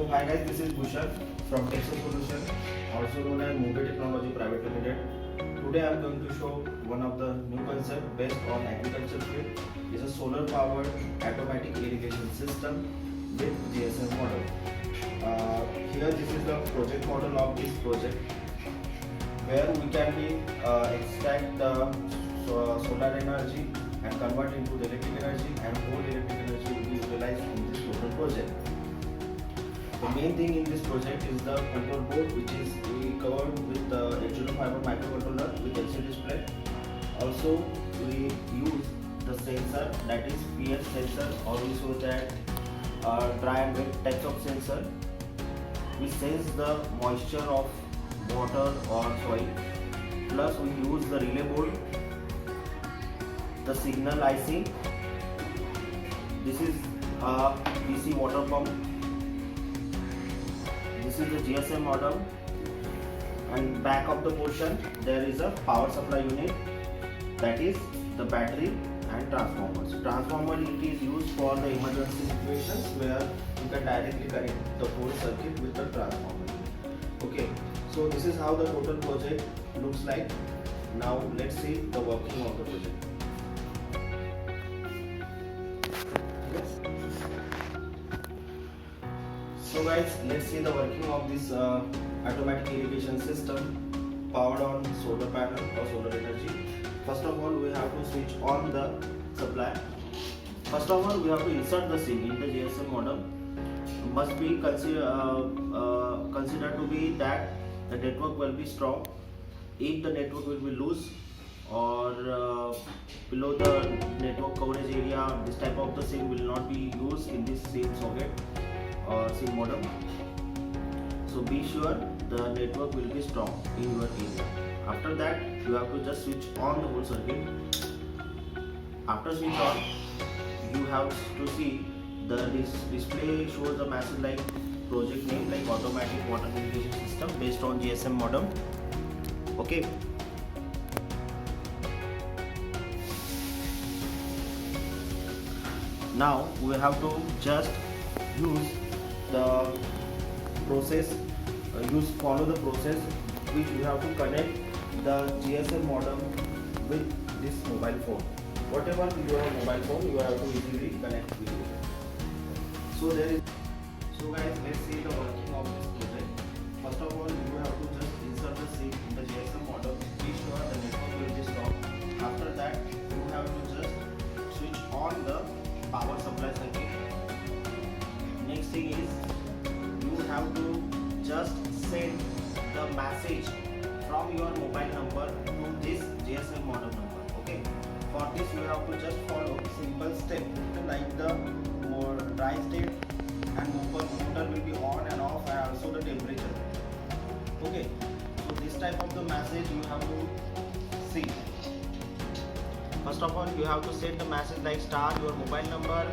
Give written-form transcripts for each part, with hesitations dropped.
Hi guys, this is Bhushan from Texo Solution, also known as Mumbai Technology Private Limited. Today I am going to show one of the new concept based on agriculture field. It's a solar powered automatic irrigation system with GSM model. Here this is the project model of this project, where we can extract the solar energy and convert into the electric energy, and whole electric energy will be utilized in this total project. The main thing in this project is the control board, which is we covered with the H0 fiber microcontroller with LCD display. Also we use the sensor, that is pH sensor, or we show that dry and wet types of sensor. We sense the moisture of water or soil. Plus we use the relay board, the signal IC. This is a DC water pump. This is the GSM modem, and back of the portion there is a power supply unit, that is the battery and transformers. Transformer it is used for the emergency situations where you can directly connect the whole circuit with the transformer. Okay, so this is how the total project looks like. Now let's see the working of the project. So guys, let's see the working of this automatic irrigation system powered on solar panel or solar energy. First of all, we have to switch on the supply. First of all, we have to insert the SIM in the GSM modem. Must be considered to be that the network will be strong. If the network will be loose or below the network coverage area, this type of the SIM will not be used in this SIM socket or SIM modem. So be sure the network will be strong in your area. After that, you have to just switch on the whole circuit. After switch on, you have to see the display shows the message like project name, like automatic water irrigation system based on GSM modem. Okay. Now we have to just use the process, follow the process which we have to connect the GSM modem with this mobile phone. Whatever your mobile phone, you have to easily connect with it. So guys, let's see the working of this project. First of all, you have to just insert the SIM in the GSM modem. Be sure the network will be strong. After that, you have to just switch on the power supply circuit. Next thing is, you have to just send the message from your mobile number to this GSM modem number. Okay, for this you have to just follow simple step like the dry state, and motor will be on and off, and also the temperature. Okay, so this type of the message you have to see. First of all, you have to set the message like star your mobile number.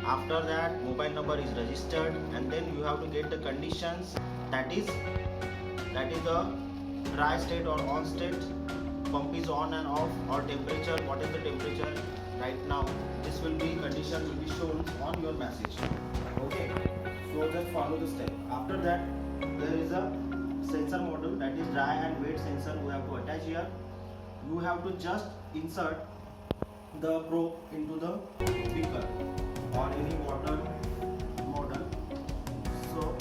After that, mobile number is registered, and then you have to get the conditions, that is the dry state or on state, pump is on and off, or temperature, what is the temperature right now. This condition will be shown on your message. Okay, so just follow the step. After that, there is a sensor module, that is dry and wet sensor we have to attach here. You have to just insert the probe into the beaker or any water model. So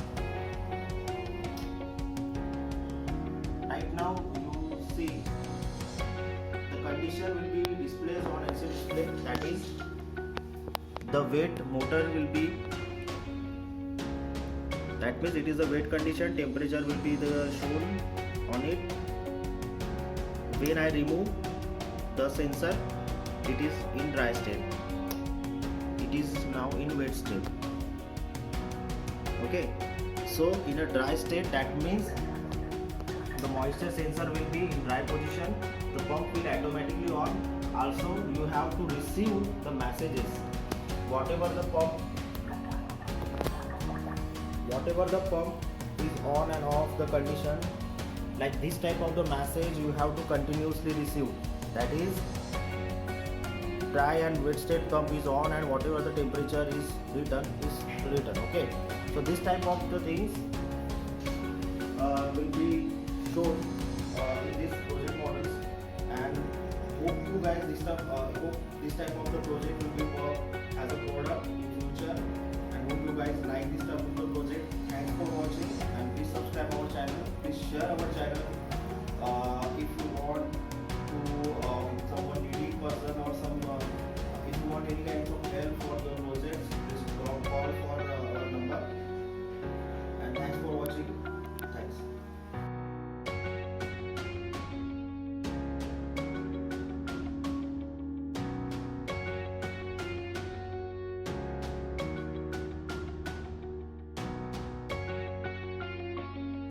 right now you see the condition will be displayed on LCD display, that is the wet motor will be, that means it is a wet condition, temperature will be shown on it. When I remove the sensor, it is in dry state, it is now in wet state. Okay, so in a dry state, that means the moisture sensor will be in dry position, the pump will automatically on. Also you have to receive the messages, whatever the pump is on and off the condition, like this type of the message you have to continuously receive, that is dry and wet state pump is on, and whatever the temperature is written. Okay, so this type of the things will be shown in this project models, and hope you guys hope this type of the project will be work as a product in future, and hope you guys like this type of the project. Thanks for watching, and please subscribe our channel, please share our channel